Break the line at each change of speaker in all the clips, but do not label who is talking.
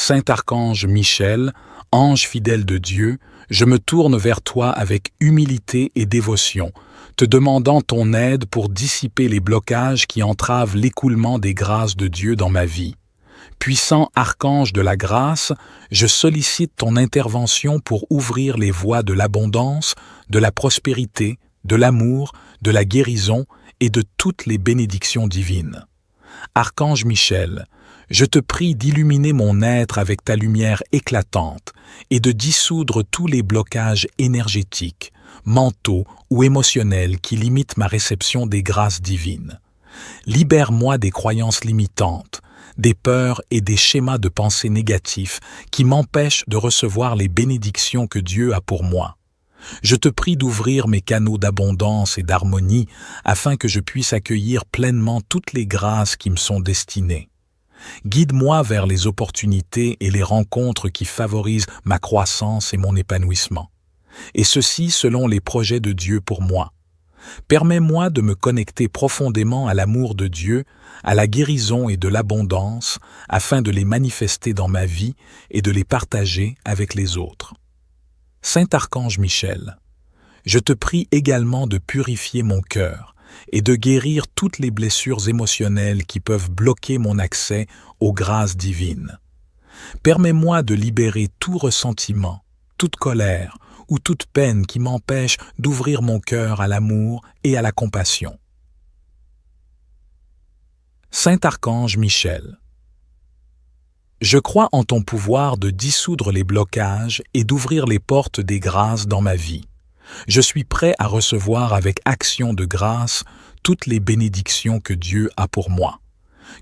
Saint Archange Michel, ange fidèle de Dieu, je me tourne vers toi avec humilité et dévotion, te demandant ton aide pour dissiper les blocages qui entravent l'écoulement des grâces de Dieu dans ma vie. Puissant archange de la grâce, je sollicite ton intervention pour ouvrir les voies de l'abondance, de la prospérité, de l'amour, de la guérison et de toutes les bénédictions divines. Archange Michel, je te prie d'illuminer mon être avec ta lumière éclatante et de dissoudre tous les blocages énergétiques, mentaux ou émotionnels qui limitent ma réception des grâces divines. Libère-moi des croyances limitantes, des peurs et des schémas de pensée négatifs qui m'empêchent de recevoir les bénédictions que Dieu a pour moi. Je te prie d'ouvrir mes canaux d'abondance et d'harmonie afin que je puisse accueillir pleinement toutes les grâces qui me sont destinées. Guide-moi vers les opportunités et les rencontres qui favorisent ma croissance et mon épanouissement. Et ceci selon les projets de Dieu pour moi. Permets-moi de me connecter profondément à l'amour de Dieu, à la guérison et de l'abondance, afin de les manifester dans ma vie et de les partager avec les autres. Saint Archange Michel, je te prie également de purifier mon cœur et de guérir toutes les blessures émotionnelles qui peuvent bloquer mon accès aux grâces divines. Permets-moi de libérer tout ressentiment, toute colère ou toute peine qui m'empêche d'ouvrir mon cœur à l'amour et à la compassion. Saint Archange Michel, je crois en ton pouvoir de dissoudre les blocages et d'ouvrir les portes des grâces dans ma vie. Je suis prêt à recevoir avec action de grâce toutes les bénédictions que Dieu a pour moi.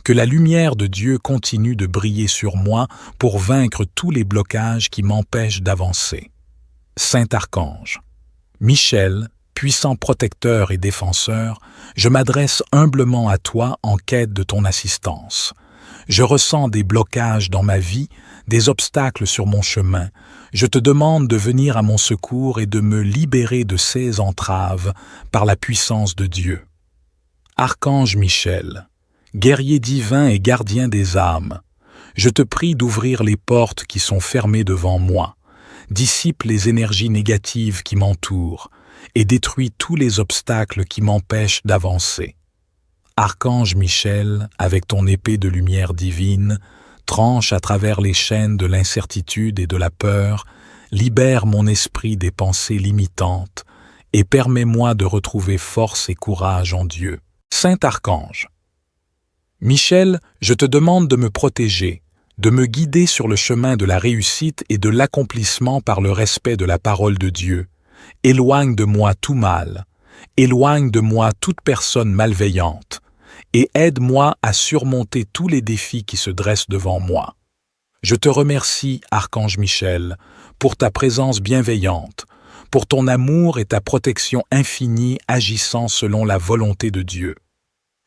Que la lumière de Dieu continue de briller sur moi pour vaincre tous les blocages qui m'empêchent d'avancer. Saint Archange Michel, puissant protecteur et défenseur, je m'adresse humblement à toi en quête de ton assistance. Je ressens des blocages dans ma vie, des obstacles sur mon chemin. Je te demande de venir à mon secours et de me libérer de ces entraves par la puissance de Dieu. Archange Michel, guerrier divin et gardien des âmes, je te prie d'ouvrir les portes qui sont fermées devant moi, dissipe les énergies négatives qui m'entourent et détruis tous les obstacles qui m'empêchent d'avancer. Archange Michel, avec ton épée de lumière divine, tranche à travers les chaînes de l'incertitude et de la peur, libère mon esprit des pensées limitantes et permets-moi de retrouver force et courage en Dieu. Saint Archange Michel, je te demande de me protéger, de me guider sur le chemin de la réussite et de l'accomplissement par le respect de la parole de Dieu. Éloigne de moi tout mal, éloigne de moi toute personne malveillante, et aide-moi à surmonter tous les défis qui se dressent devant moi. Je te remercie, Archange Michel, pour ta présence bienveillante, pour ton amour et ta protection infinie agissant selon la volonté de Dieu.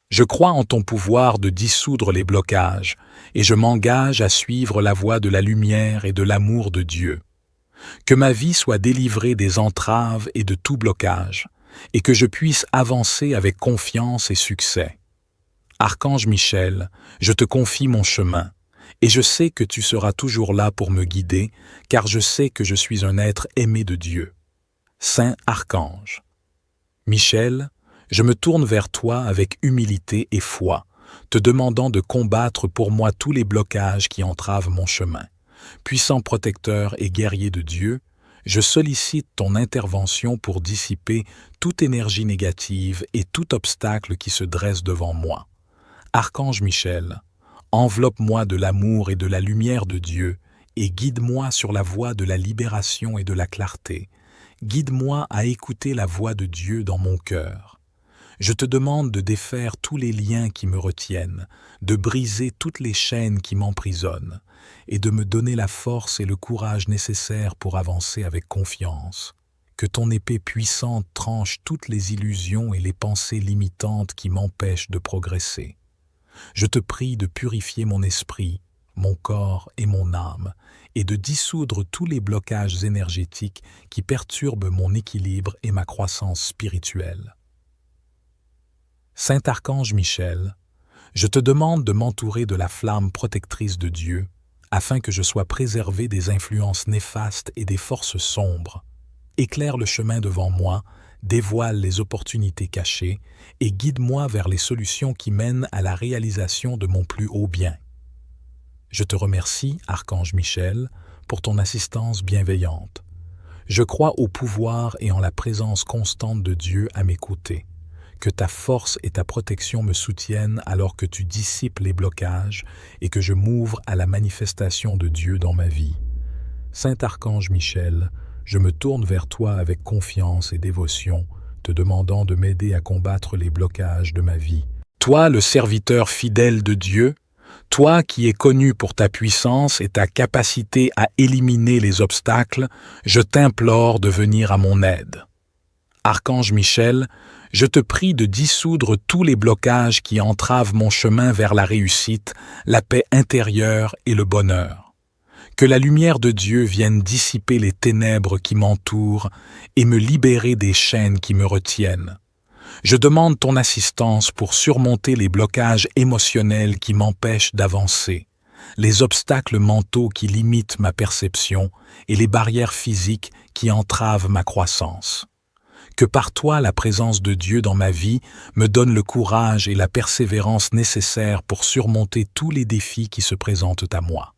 Je crois en ton pouvoir de dissoudre les blocages, et je m'engage à suivre la voie de la lumière et de l'amour de Dieu. Que ma vie soit délivrée des entraves et de tout blocage, et que je puisse avancer avec confiance et succès. Archange Michel, je te confie mon chemin, et je sais que tu seras toujours là pour me guider, car je sais que je suis un être aimé de Dieu. Saint Archange Michel, je me tourne vers toi avec humilité et foi, te demandant de combattre pour moi tous les blocages qui entravent mon chemin. Puissant protecteur et guerrier de Dieu, je sollicite ton intervention pour dissiper toute énergie négative et tout obstacle qui se dresse devant moi. Archange Michel, enveloppe-moi de l'amour et de la lumière de Dieu et guide-moi sur la voie de la libération et de la clarté. Guide-moi à écouter la voix de Dieu dans mon cœur. Je te demande de défaire tous les liens qui me retiennent, de briser toutes les chaînes qui m'emprisonnent, et de me donner la force et le courage nécessaires pour avancer avec confiance. Que ton épée puissante tranche toutes les illusions et les pensées limitantes qui m'empêchent de progresser. Je te prie de purifier mon esprit, mon corps et mon âme, et de dissoudre tous les blocages énergétiques qui perturbent mon équilibre et ma croissance spirituelle. Saint Archange Michel, je te demande de m'entourer de la flamme protectrice de Dieu, afin que je sois préservé des influences néfastes et des forces sombres. Éclaire le chemin devant moi, dévoile les opportunités cachées et guide-moi vers les solutions qui mènent à la réalisation de mon plus haut bien. Je te remercie, Archange Michel, pour ton assistance bienveillante. Je crois au pouvoir et en la présence constante de Dieu à mes côtés. Que ta force et ta protection me soutiennent alors que tu dissipes les blocages et que je m'ouvre à la manifestation de Dieu dans ma vie. Saint Archange Michel, je me tourne vers toi avec confiance et dévotion, te demandant de m'aider à combattre les blocages de ma vie. Toi, le serviteur fidèle de Dieu, toi qui es connu pour ta puissance et ta capacité à éliminer les obstacles, je t'implore de venir à mon aide. Archange Michel, je te prie de dissoudre tous les blocages qui entravent mon chemin vers la réussite, la paix intérieure et le bonheur. Que la lumière de Dieu vienne dissiper les ténèbres qui m'entourent et me libérer des chaînes qui me retiennent. Je demande ton assistance pour surmonter les blocages émotionnels qui m'empêchent d'avancer, les obstacles mentaux qui limitent ma perception et les barrières physiques qui entravent ma croissance. Que par toi la présence de Dieu dans ma vie me donne le courage et la persévérance nécessaires pour surmonter tous les défis qui se présentent à moi.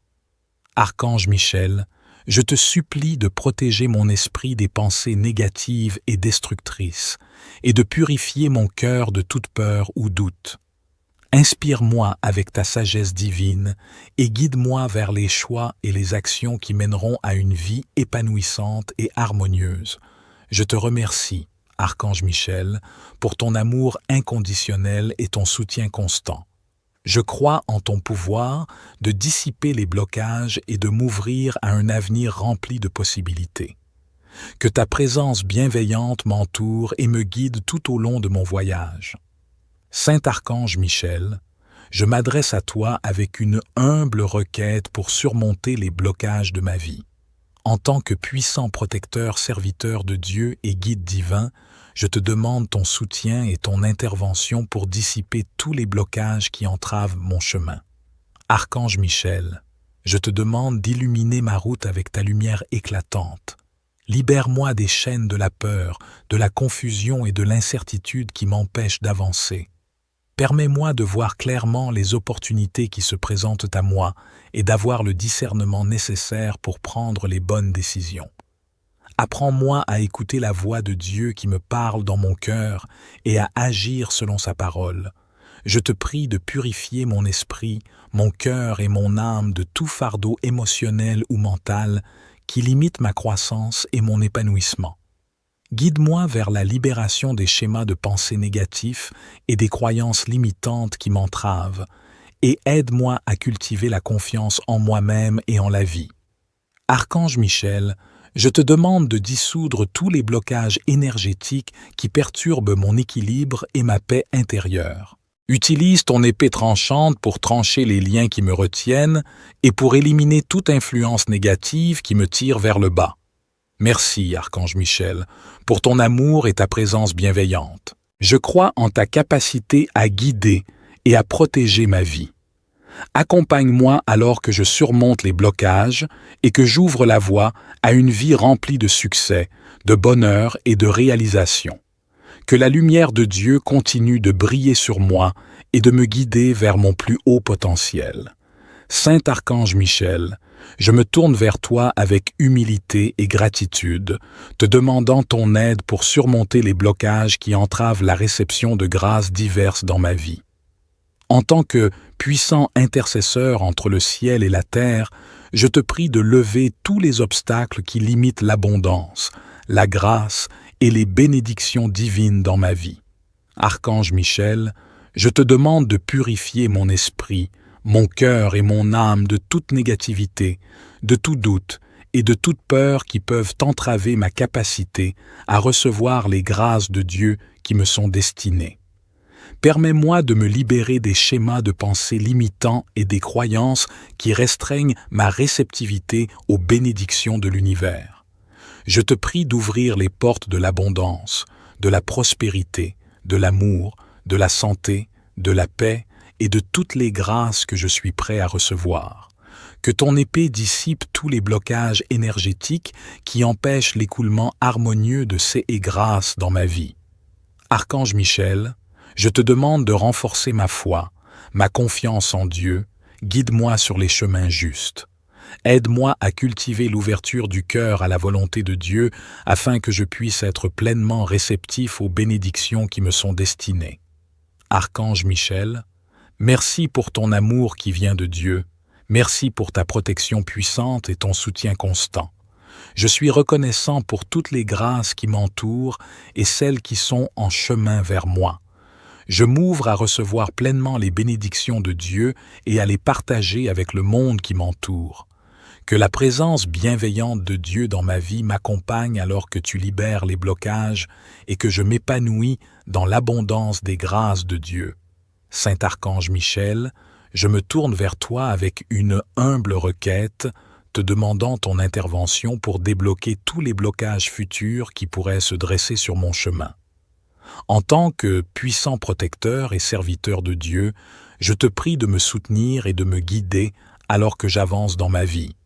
Archange Michel, je te supplie de protéger mon esprit des pensées négatives et destructrices et de purifier mon cœur de toute peur ou doute. Inspire-moi avec ta sagesse divine et guide-moi vers les choix et les actions qui mèneront à une vie épanouissante et harmonieuse. Je te remercie, Archange Michel, pour ton amour inconditionnel et ton soutien constant. Je crois en ton pouvoir de dissiper les blocages et de m'ouvrir à un avenir rempli de possibilités. Que ta présence bienveillante m'entoure et me guide tout au long de mon voyage. Saint Archange Michel, je m'adresse à toi avec une humble requête pour surmonter les blocages de ma vie. En tant que puissant protecteur, serviteur de Dieu et guide divin, je te demande ton soutien et ton intervention pour dissiper tous les blocages qui entravent mon chemin. Archange Michel, je te demande d'illuminer ma route avec ta lumière éclatante. Libère-moi des chaînes de la peur, de la confusion et de l'incertitude qui m'empêchent d'avancer. Permets-moi de voir clairement les opportunités qui se présentent à moi et d'avoir le discernement nécessaire pour prendre les bonnes décisions. Apprends-moi à écouter la voix de Dieu qui me parle dans mon cœur et à agir selon sa parole. Je te prie de purifier mon esprit, mon cœur et mon âme de tout fardeau émotionnel ou mental qui limite ma croissance et mon épanouissement. Guide-moi vers la libération des schémas de pensée négatifs et des croyances limitantes qui m'entravent, et aide-moi à cultiver la confiance en moi-même et en la vie. Archange Michel, je te demande de dissoudre tous les blocages énergétiques qui perturbent mon équilibre et ma paix intérieure. Utilise ton épée tranchante pour trancher les liens qui me retiennent et pour éliminer toute influence négative qui me tire vers le bas. Merci, Archange Michel, pour ton amour et ta présence bienveillante. Je crois en ta capacité à guider et à protéger ma vie. Accompagne-moi alors que je surmonte les blocages et que j'ouvre la voie à une vie remplie de succès, de bonheur et de réalisation. Que la lumière de Dieu continue de briller sur moi et de me guider vers mon plus haut potentiel. Saint Archange Michel, je me tourne vers toi avec humilité et gratitude, te demandant ton aide pour surmonter les blocages qui entravent la réception de grâces diverses dans ma vie. En tant que puissant intercesseur entre le ciel et la terre, je te prie de lever tous les obstacles qui limitent l'abondance, la grâce et les bénédictions divines dans ma vie. Archange Michel, je te demande de purifier mon esprit, mon cœur et mon âme de toute négativité, de tout doute et de toute peur qui peuvent entraver ma capacité à recevoir les grâces de Dieu qui me sont destinées. Permets-moi de me libérer des schémas de pensée limitants et des croyances qui restreignent ma réceptivité aux bénédictions de l'univers. Je te prie d'ouvrir les portes de l'abondance, de la prospérité, de l'amour, de la santé, de la paix et de toutes les grâces que je suis prêt à recevoir. Que ton épée dissipe tous les blocages énergétiques qui empêchent l'écoulement harmonieux de ces et grâces dans ma vie. Archange Michel, je te demande de renforcer ma foi, ma confiance en Dieu, guide-moi sur les chemins justes. Aide-moi à cultiver l'ouverture du cœur à la volonté de Dieu afin que je puisse être pleinement réceptif aux bénédictions qui me sont destinées. Archange Michel, merci pour ton amour qui vient de Dieu, merci pour ta protection puissante et ton soutien constant. Je suis reconnaissant pour toutes les grâces qui m'entourent et celles qui sont en chemin vers moi. Je m'ouvre à recevoir pleinement les bénédictions de Dieu et à les partager avec le monde qui m'entoure. Que la présence bienveillante de Dieu dans ma vie m'accompagne alors que tu libères les blocages et que je m'épanouis dans l'abondance des grâces de Dieu. Saint Archange Michel, je me tourne vers toi avec une humble requête, te demandant ton intervention pour débloquer tous les blocages futurs qui pourraient se dresser sur mon chemin. En tant que puissant protecteur et serviteur de Dieu, je te prie de me soutenir et de me guider alors que j'avance dans ma vie.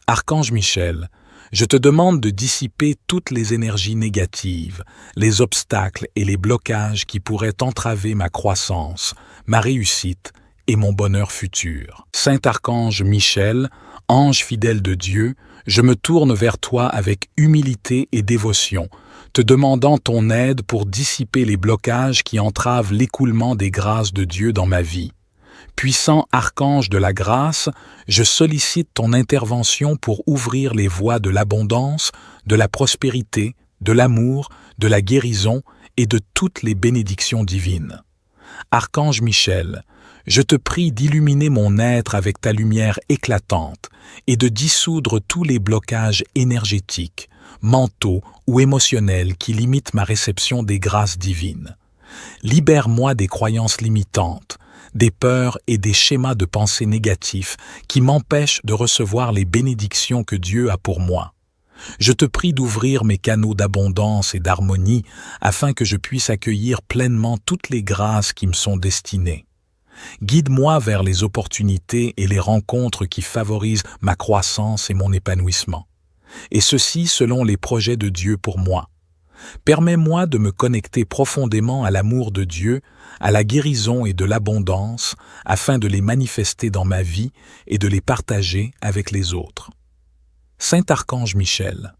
Archange Michel, je te demande de dissiper toutes les énergies négatives, les obstacles et les blocages qui pourraient entraver ma croissance, ma réussite et mon bonheur futur. Saint Archange Michel, ange fidèle de Dieu, je me tourne vers toi avec humilité et dévotion, te demandant ton aide pour dissiper les blocages qui entravent l'écoulement des grâces de Dieu dans ma vie. Puissant archange de la grâce, je sollicite ton intervention pour ouvrir les voies de l'abondance, de la prospérité, de l'amour, de la guérison et de toutes les bénédictions divines. Archange Michel, je te prie d'illuminer mon être avec ta lumière éclatante et de dissoudre tous les blocages énergétiques, mentaux ou émotionnels qui limitent ma réception des grâces divines. Libère-moi des croyances limitantes, des peurs et des schémas de pensée négatifs qui m'empêchent de recevoir les bénédictions que Dieu a pour moi. Je te prie d'ouvrir mes canaux d'abondance et d'harmonie afin que je puisse accueillir pleinement toutes les grâces qui me sont destinées. Guide-moi vers les opportunités et les rencontres qui favorisent ma croissance et mon épanouissement. Et ceci selon les projets de Dieu pour moi. Permets-moi de me connecter profondément à l'amour de Dieu, à la guérison et de l'abondance, afin de les manifester dans ma vie et de les partager avec les autres. Saint Archange Michel,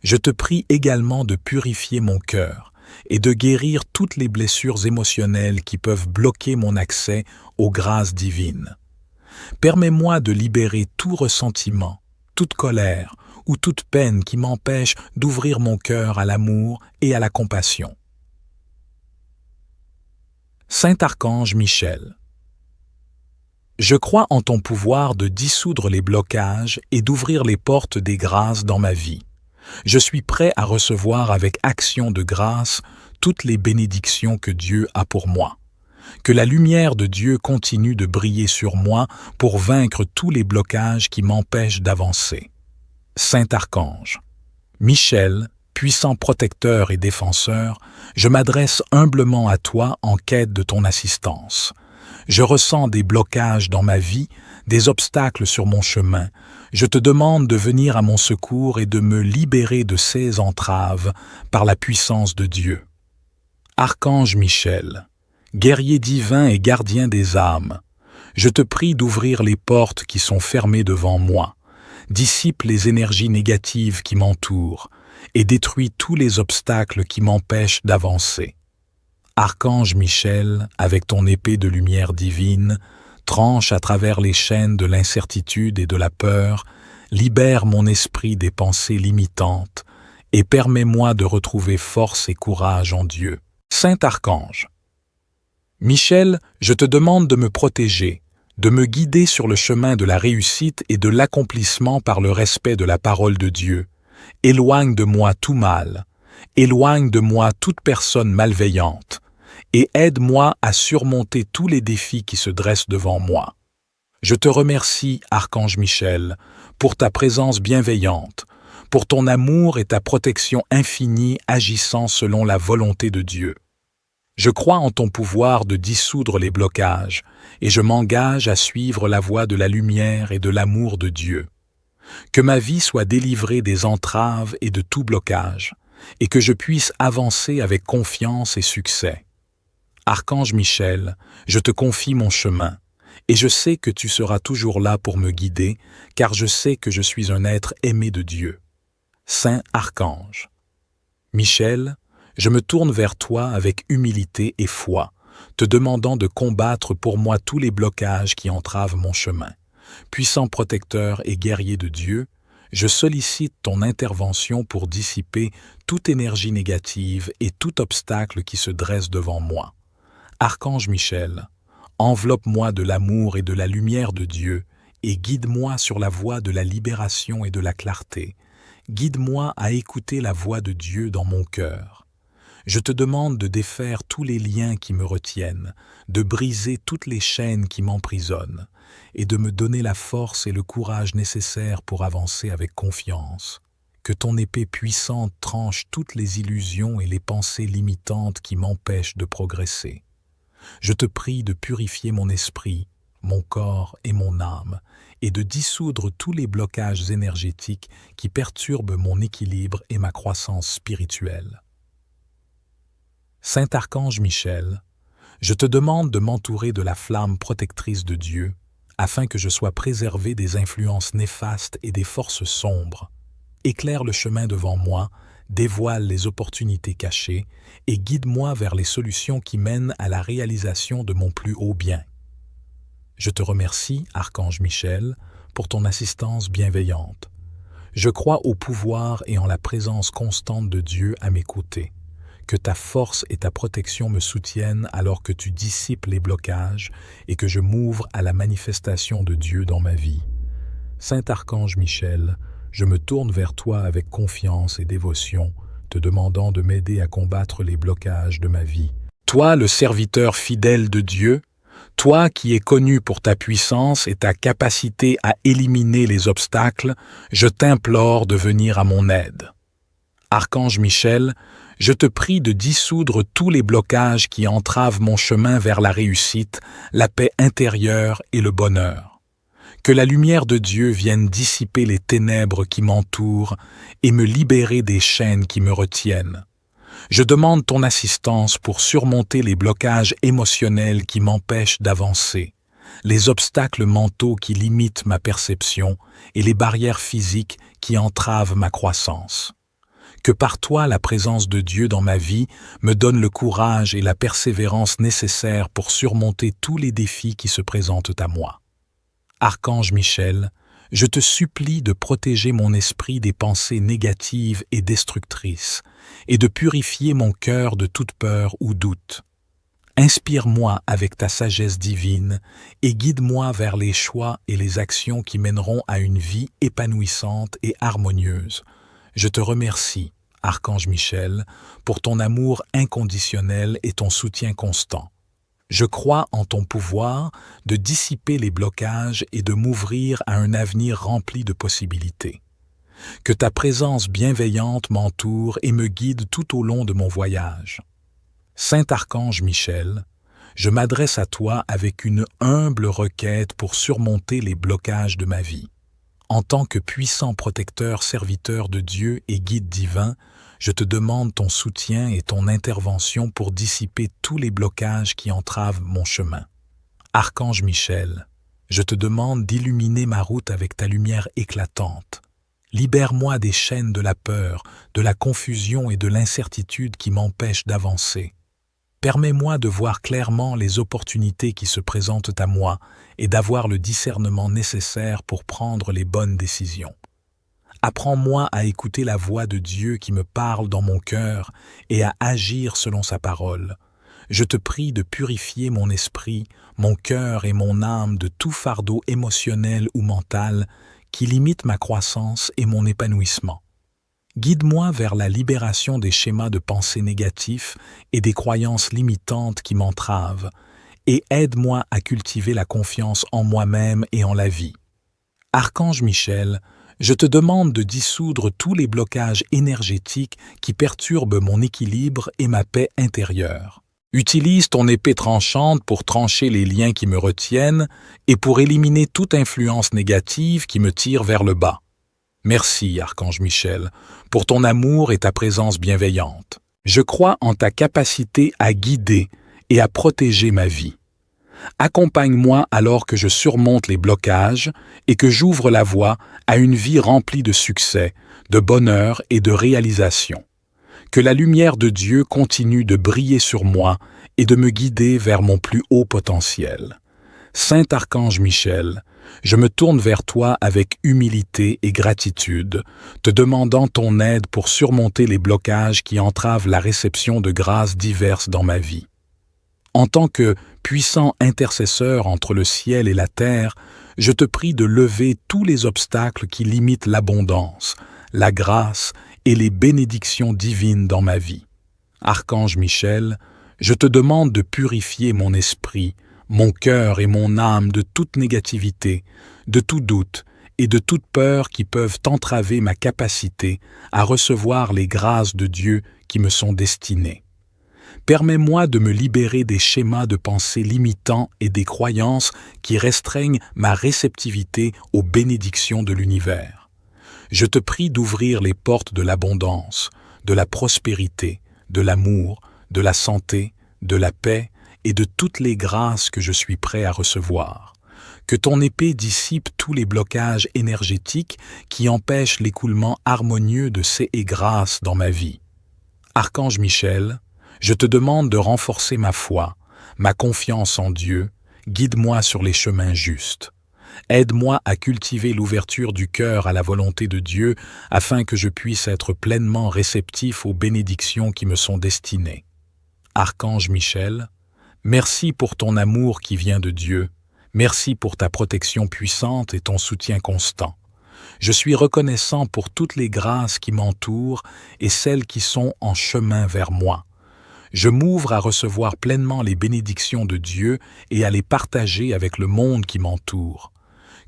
je te prie également de purifier mon cœur et de guérir toutes les blessures émotionnelles qui peuvent bloquer mon accès aux grâces divines. Permets-moi de libérer tout ressentiment, toute colère, ou toute peine qui m'empêche d'ouvrir mon cœur à l'amour et à la compassion. Saint Archange Michel, je crois en ton pouvoir de dissoudre les blocages et d'ouvrir les portes des grâces dans ma vie. Je suis prêt à recevoir avec action de grâce toutes les bénédictions que Dieu a pour moi. Que la lumière de Dieu continue de briller sur moi pour vaincre tous les blocages qui m'empêchent d'avancer. Saint Archange Michel, puissant protecteur et défenseur, je m'adresse humblement à toi en quête de ton assistance. Je ressens des blocages dans ma vie, des obstacles sur mon chemin. Je te demande de venir à mon secours et de me libérer de ces entraves par la puissance de Dieu. Archange Michel, guerrier divin et gardien des âmes, je te prie d'ouvrir les portes qui sont fermées devant moi. Dissipe les énergies négatives qui m'entourent et détruis tous les obstacles qui m'empêchent d'avancer. Archange Michel, avec ton épée de lumière divine, tranche à travers les chaînes de l'incertitude et de la peur, libère mon esprit des pensées limitantes et permets-moi de retrouver force et courage en Dieu. Saint Archange Michel, je te demande de me protéger, de me guider sur le chemin de la réussite et de l'accomplissement par le respect de la parole de Dieu. Éloigne de moi tout mal, éloigne de moi toute personne malveillante, et aide-moi à surmonter tous les défis qui se dressent devant moi. Je te remercie, Archange Michel, pour ta présence bienveillante, pour ton amour et ta protection infinie agissant selon la volonté de Dieu. Je crois en ton pouvoir de dissoudre les blocages, et je m'engage à suivre la voie de la lumière et de l'amour de Dieu. Que ma vie soit délivrée des entraves et de tout blocage, et que je puisse avancer avec confiance et succès. Archange Michel, je te confie mon chemin, et je sais que tu seras toujours là pour me guider, car je sais que je suis un être aimé de Dieu. Saint Archange. Michel, je me tourne vers toi avec humilité et foi, te demandant de combattre pour moi tous les blocages qui entravent mon chemin. Puissant protecteur et guerrier de Dieu, je sollicite ton intervention pour dissiper toute énergie négative et tout obstacle qui se dresse devant moi. Archange Michel, enveloppe-moi de l'amour et de la lumière de Dieu et guide-moi sur la voie de la libération et de la clarté. Guide-moi à écouter la voix de Dieu dans mon cœur. Je te demande de défaire tous les liens qui me retiennent, de briser toutes les chaînes qui m'emprisonnent, et de me donner la force et le courage nécessaires pour avancer avec confiance. Que ton épée puissante tranche toutes les illusions et les pensées limitantes qui m'empêchent de progresser. Je te prie de purifier mon esprit, mon corps et mon âme, et de dissoudre tous les blocages énergétiques qui perturbent mon équilibre et ma croissance spirituelle. Saint Archange Michel, je te demande de m'entourer de la flamme protectrice de Dieu, afin que je sois préservé des influences néfastes et des forces sombres. Éclaire le chemin devant moi, dévoile les opportunités cachées et guide-moi vers les solutions qui mènent à la réalisation de mon plus haut bien. Je te remercie, Archange Michel, pour ton assistance bienveillante. Je crois au pouvoir et en la présence constante de Dieu à mes côtés. Que ta force et ta protection me soutiennent alors que tu dissipes les blocages et que je m'ouvre à la manifestation de Dieu dans ma vie. Saint Archange Michel, je me tourne vers toi avec confiance et dévotion, te demandant de m'aider à combattre les blocages de ma vie. Toi, le serviteur fidèle de Dieu, toi qui es connu pour ta puissance et ta capacité à éliminer les obstacles, je t'implore de venir à mon aide. Archange Michel, je te prie de dissoudre tous les blocages qui entravent mon chemin vers la réussite, la paix intérieure et le bonheur. Que la lumière de Dieu vienne dissiper les ténèbres qui m'entourent et me libérer des chaînes qui me retiennent. Je demande ton assistance pour surmonter les blocages émotionnels qui m'empêchent d'avancer, les obstacles mentaux qui limitent ma perception et les barrières physiques qui entravent ma croissance. Que par toi la présence de Dieu dans ma vie me donne le courage et la persévérance nécessaires pour surmonter tous les défis qui se présentent à moi. Archange Michel, je te supplie de protéger mon esprit des pensées négatives et destructrices, et de purifier mon cœur de toute peur ou doute. Inspire-moi avec ta sagesse divine et guide-moi vers les choix et les actions qui mèneront à une vie épanouissante et harmonieuse. Je te remercie, Archange Michel, pour ton amour inconditionnel et ton soutien constant. Je crois en ton pouvoir de dissiper les blocages et de m'ouvrir à un avenir rempli de possibilités. Que ta présence bienveillante m'entoure et me guide tout au long de mon voyage. Saint Archange Michel, je m'adresse à toi avec une humble requête pour surmonter les blocages de ma vie. En tant que puissant protecteur, serviteur de Dieu et guide divin, je te demande ton soutien et ton intervention pour dissiper tous les blocages qui entravent mon chemin. Archange Michel, je te demande d'illuminer ma route avec ta lumière éclatante. Libère-moi des chaînes de la peur, de la confusion et de l'incertitude qui m'empêchent d'avancer. Permets-moi de voir clairement les opportunités qui se présentent à moi et d'avoir le discernement nécessaire pour prendre les bonnes décisions. Apprends-moi à écouter la voix de Dieu qui me parle dans mon cœur et à agir selon sa parole. Je te prie de purifier mon esprit, mon cœur et mon âme de tout fardeau émotionnel ou mental qui limite ma croissance et mon épanouissement. Guide-moi vers la libération des schémas de pensée négatifs et des croyances limitantes qui m'entravent, et aide-moi à cultiver la confiance en moi-même et en la vie. Archange Michel, je te demande de dissoudre tous les blocages énergétiques qui perturbent mon équilibre et ma paix intérieure. Utilise ton épée tranchante pour trancher les liens qui me retiennent et pour éliminer toute influence négative qui me tire vers le bas. Merci, Archange Michel, pour ton amour et ta présence bienveillante. Je crois en ta capacité à guider et à protéger ma vie. Accompagne-moi alors que je surmonte les blocages et que j'ouvre la voie à une vie remplie de succès, de bonheur et de réalisation. Que la lumière de Dieu continue de briller sur moi et de me guider vers mon plus haut potentiel. Saint Archange Michel, je me tourne vers toi avec humilité et gratitude, te demandant ton aide pour surmonter les blocages qui entravent la réception de grâces diverses dans ma vie. En tant que puissant intercesseur entre le ciel et la terre, je te prie de lever tous les obstacles qui limitent l'abondance, la grâce et les bénédictions divines dans ma vie. Archange Michel, je te demande de purifier mon esprit, mon cœur et mon âme de toute négativité, de tout doute et de toute peur qui peuvent entraver ma capacité à recevoir les grâces de Dieu qui me sont destinées. Permets-moi de me libérer des schémas de pensée limitants et des croyances qui restreignent ma réceptivité aux bénédictions de l'univers. Je te prie d'ouvrir les portes de l'abondance, de la prospérité, de l'amour, de la santé, de la paix et de toutes les grâces que je suis prêt à recevoir. Que ton épée dissipe tous les blocages énergétiques qui empêchent l'écoulement harmonieux de ces grâces dans ma vie. Archange Michel, je te demande de renforcer ma foi, ma confiance en Dieu, guide-moi sur les chemins justes. Aide-moi à cultiver l'ouverture du cœur à la volonté de Dieu afin que je puisse être pleinement réceptif aux bénédictions qui me sont destinées. Archange Michel, merci pour ton amour qui vient de Dieu, merci pour ta protection puissante et ton soutien constant. Je suis reconnaissant pour toutes les grâces qui m'entourent et celles qui sont en chemin vers moi. Je m'ouvre à recevoir pleinement les bénédictions de Dieu et à les partager avec le monde qui m'entoure.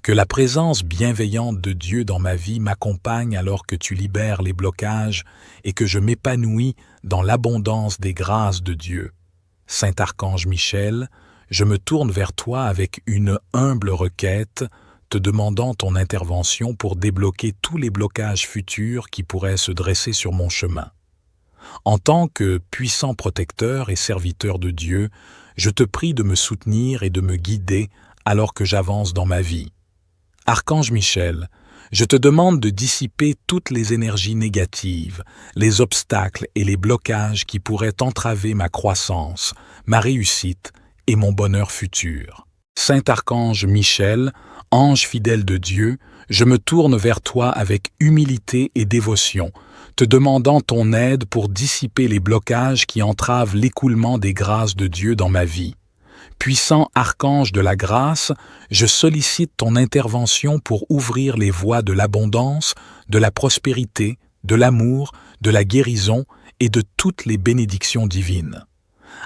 Que la présence bienveillante de Dieu dans ma vie m'accompagne alors que tu libères les blocages et que je m'épanouis dans l'abondance des grâces de Dieu. Saint Archange Michel, je me tourne vers toi avec une humble requête, te demandant ton intervention pour débloquer tous les blocages futurs qui pourraient se dresser sur mon chemin. En tant que puissant protecteur et serviteur de Dieu, je te prie de me soutenir et de me guider alors que j'avance dans ma vie. Archange Michel, je te demande de dissiper toutes les énergies négatives, les obstacles et les blocages qui pourraient entraver ma croissance, ma réussite et mon bonheur futur. Saint Archange Michel, ange fidèle de Dieu, je me tourne vers toi avec humilité et dévotion, te demandant ton aide pour dissiper les blocages qui entravent l'écoulement des grâces de Dieu dans ma vie. Puissant archange de la grâce, je sollicite ton intervention pour ouvrir les voies de l'abondance, de la prospérité, de l'amour, de la guérison et de toutes les bénédictions divines.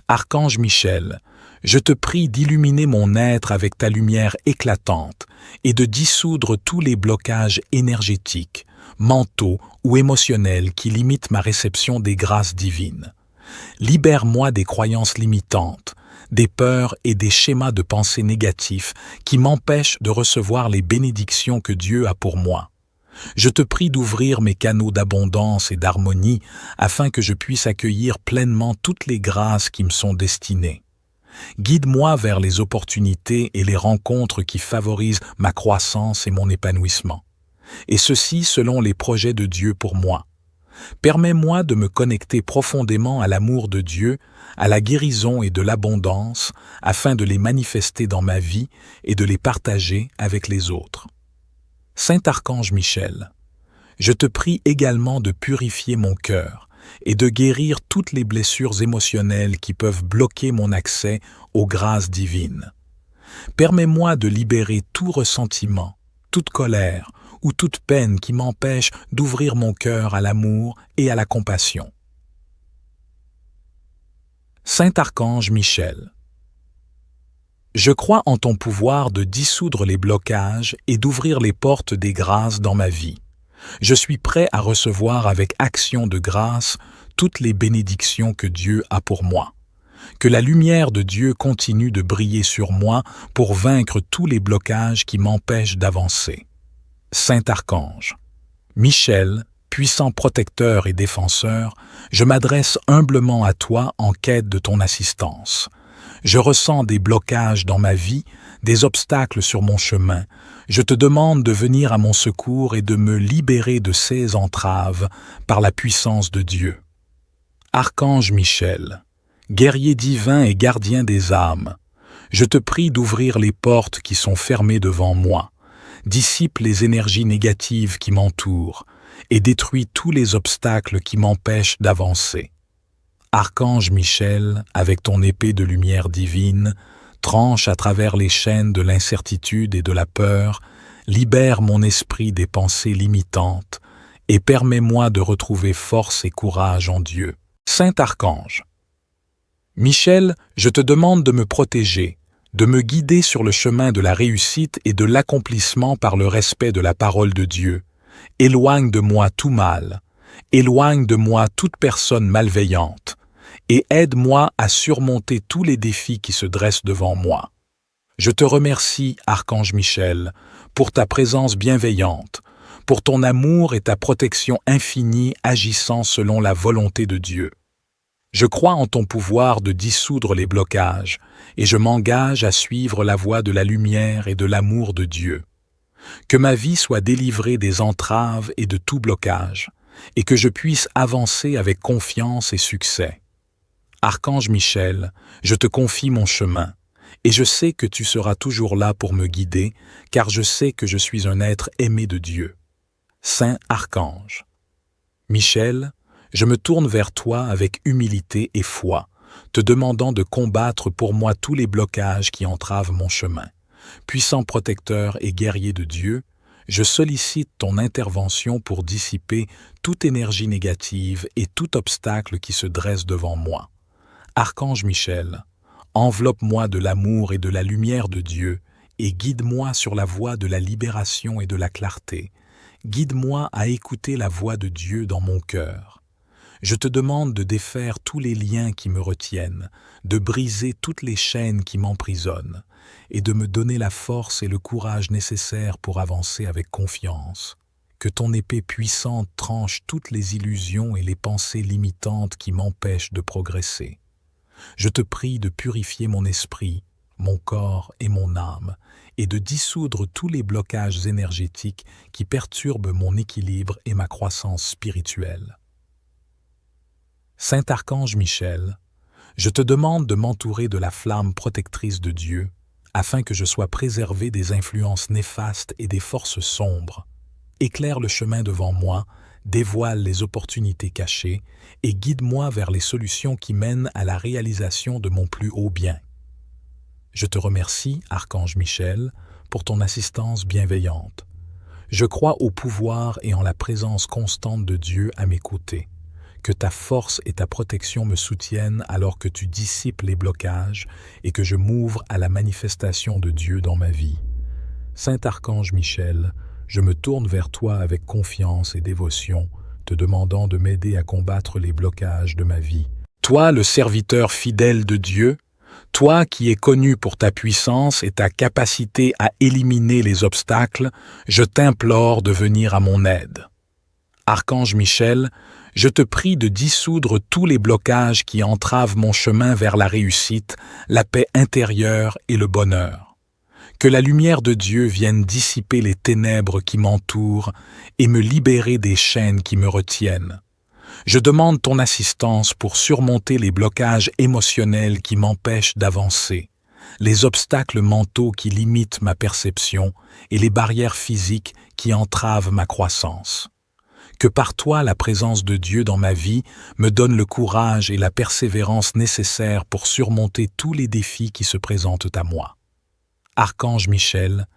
Archange Michel, je te prie d'illuminer mon être avec ta lumière éclatante et de dissoudre tous les blocages énergétiques, mentaux ou émotionnels qui limitent ma réception des grâces divines. Libère-moi des croyances limitantes, des peurs et des schémas de pensée négatifs qui m'empêchent de recevoir les bénédictions que Dieu a pour moi. Je te prie d'ouvrir mes canaux d'abondance et d'harmonie afin que je puisse accueillir pleinement toutes les grâces qui me sont destinées. Guide-moi vers les opportunités et les rencontres qui favorisent ma croissance et mon épanouissement. Et ceci selon les projets de Dieu pour moi. Permets-moi de me connecter profondément à l'amour de Dieu, à la guérison et de l'abondance, afin de les manifester dans ma vie et de les partager avec les autres. Saint Archange Michel, je te prie également de purifier mon cœur et de guérir toutes les blessures émotionnelles qui peuvent bloquer mon accès aux grâces divines. Permets-moi de libérer tout ressentiment, toute colère, ou toute peine qui m'empêche d'ouvrir mon cœur à l'amour et à la compassion. Saint Archange Michel, je crois en ton pouvoir de dissoudre les blocages et d'ouvrir les portes des grâces dans ma vie. Je suis prêt à recevoir avec action de grâce toutes les bénédictions que Dieu a pour moi. Que la lumière de Dieu continue de briller sur moi pour vaincre tous les blocages qui m'empêchent d'avancer. Saint Archange Michel, puissant protecteur et défenseur, je m'adresse humblement à toi en quête de ton assistance. Je ressens des blocages dans ma vie, des obstacles sur mon chemin. Je te demande de venir à mon secours et de me libérer de ces entraves par la puissance de Dieu. Archange Michel, guerrier divin et gardien des âmes, je te prie d'ouvrir les portes qui sont fermées devant moi, dissipe les énergies négatives qui m'entourent et détruis tous les obstacles qui m'empêchent d'avancer. Archange Michel, avec ton épée de lumière divine, tranche à travers les chaînes de l'incertitude et de la peur, libère mon esprit des pensées limitantes et permets-moi de retrouver force et courage en Dieu. Saint Archange Michel, je te demande de me protéger, de me guider sur le chemin de la réussite et de l'accomplissement par le respect de la parole de Dieu. Éloigne de moi tout mal, éloigne de moi toute personne malveillante, et aide-moi à surmonter tous les défis qui se dressent devant moi. Je te remercie, Archange Michel, pour ta présence bienveillante, pour ton amour et ta protection infinie agissant selon la volonté de Dieu. Je crois en ton pouvoir de dissoudre les blocages, et je m'engage à suivre la voie de la lumière et de l'amour de Dieu. Que ma vie soit délivrée des entraves et de tout blocage, et que je puisse avancer avec confiance et succès. Archange Michel, je te confie mon chemin, et je sais que tu seras toujours là pour me guider, car je sais que je suis un être aimé de Dieu. Saint Archange Michel, je me tourne vers toi avec humilité et foi, te demandant de combattre pour moi tous les blocages qui entravent mon chemin. Puissant protecteur et guerrier de Dieu, je sollicite ton intervention pour dissiper toute énergie négative et tout obstacle qui se dresse devant moi. Archange Michel, enveloppe-moi de l'amour et de la lumière de Dieu et guide-moi sur la voie de la libération et de la clarté. Guide-moi à écouter la voix de Dieu dans mon cœur. Je te demande de défaire tous les liens qui me retiennent, de briser toutes les chaînes qui m'emprisonnent, et de me donner la force et le courage nécessaires pour avancer avec confiance. Que ton épée puissante tranche toutes les illusions et les pensées limitantes qui m'empêchent de progresser. Je te prie de purifier mon esprit, mon corps et mon âme, et de dissoudre tous les blocages énergétiques qui perturbent mon équilibre et ma croissance spirituelle. Saint Archange Michel, je te demande de m'entourer de la flamme protectrice de Dieu, afin que je sois préservé des influences néfastes et des forces sombres. Éclaire le chemin devant moi, dévoile les opportunités cachées et guide-moi vers les solutions qui mènent à la réalisation de mon plus haut bien. Je te remercie, Archange Michel, pour ton assistance bienveillante. Je crois au pouvoir et en la présence constante de Dieu à mes côtés. Que ta force et ta protection me soutiennent alors que tu dissipes les blocages et que je m'ouvre à la manifestation de Dieu dans ma vie. Saint Archange Michel, je me tourne vers toi avec confiance et dévotion, te demandant de m'aider à combattre les blocages de ma vie. Toi, le serviteur fidèle de Dieu, toi qui es connu pour ta puissance et ta capacité à éliminer les obstacles, je t'implore de venir à mon aide. Archange Michel, je te prie de dissoudre tous les blocages qui entravent mon chemin vers la réussite, la paix intérieure et le bonheur. Que la lumière de Dieu vienne dissiper les ténèbres qui m'entourent et me libérer des chaînes qui me retiennent. Je demande ton assistance pour surmonter les blocages émotionnels qui m'empêchent d'avancer, les obstacles mentaux qui limitent ma perception et les barrières physiques qui entravent ma croissance. Que par toi la présence de Dieu dans ma vie me donne le courage et la persévérance nécessaires pour surmonter tous les défis qui se présentent à moi. Archange Michel,